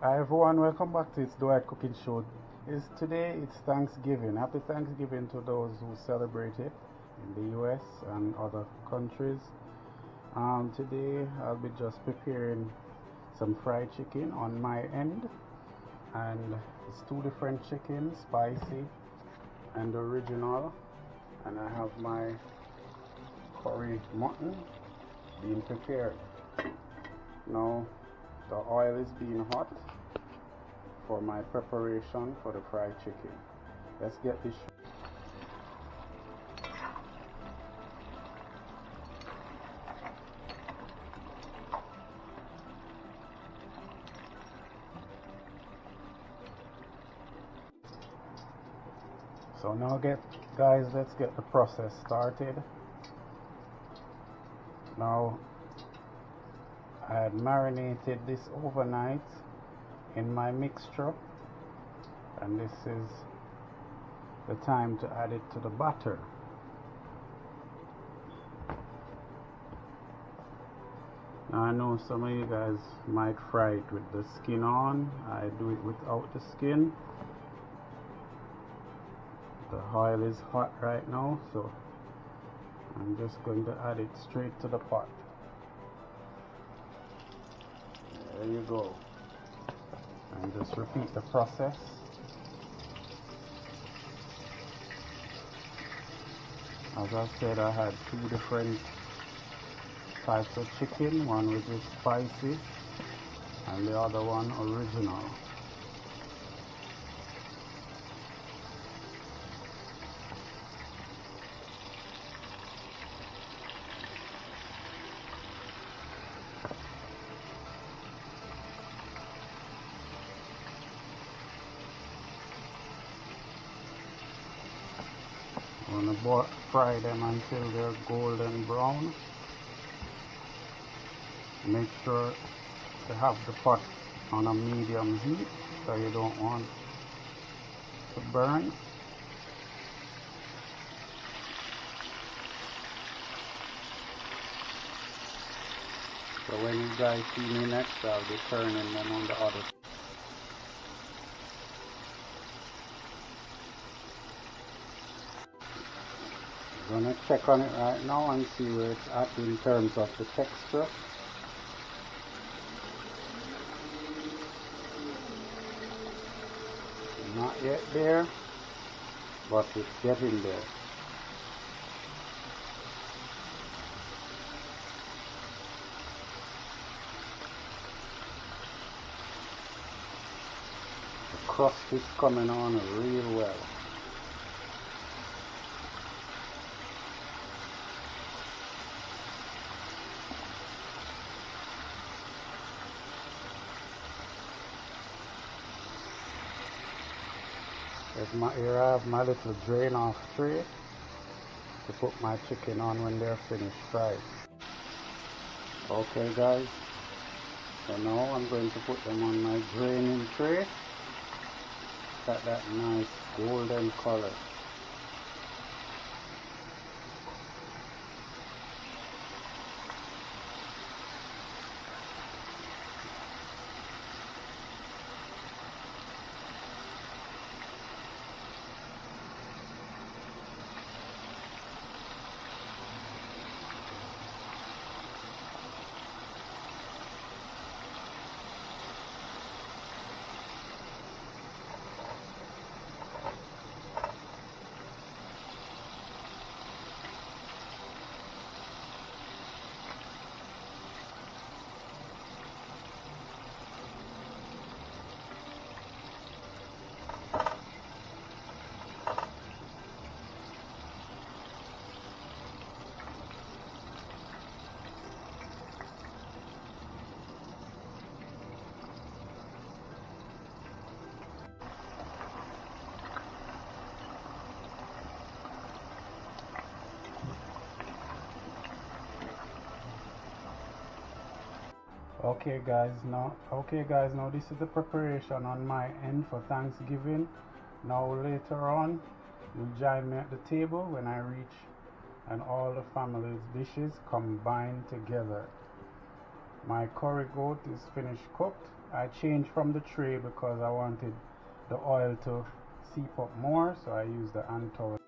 Hi everyone, welcome back to It's Dwight Cooking Show. It's Thanksgiving. Happy Thanksgiving to those who celebrate it in the US and other countries. Today I'll be just preparing some fried chicken on my end, and it's two different chickens, spicy and original, and I have my curry mutton being prepared. Now the oil is being hot for my preparation for the fried chicken. Let's get this. So now let's get the process started. Now I had marinated this overnight in my mixture, and this is the time to add it to the batter. Now I know some of you guys might fry it with the skin on. I do it without the skin. The oil is hot right now, so I'm just going to add it straight to the pot. There you go. And just repeat the process. As I said, I had two different types of chicken, one which is spicy and the other one original. I'm going to fry them until they're golden brown. Make sure to have the pot on a medium heat so you don't want to burn. So when you guys see me next, I'll be turning them on the other side. I'm going to check on it right now and see where it's at in terms of the texture. Not yet there, but it's getting there. The crust is coming on real well. Here I have my little drain off tray to put my chicken on when they're finished fried. Okay guys, so now I'm going to put them on my draining tray. Got that nice golden color. Okay guys, now this is the preparation on my end for Thanksgiving. Now later on, you join me at the table when I reach and all the family's dishes combine together. My curry goat is finished cooked. I changed from the tray because I wanted the oil to seep up more, so I used the hand towel.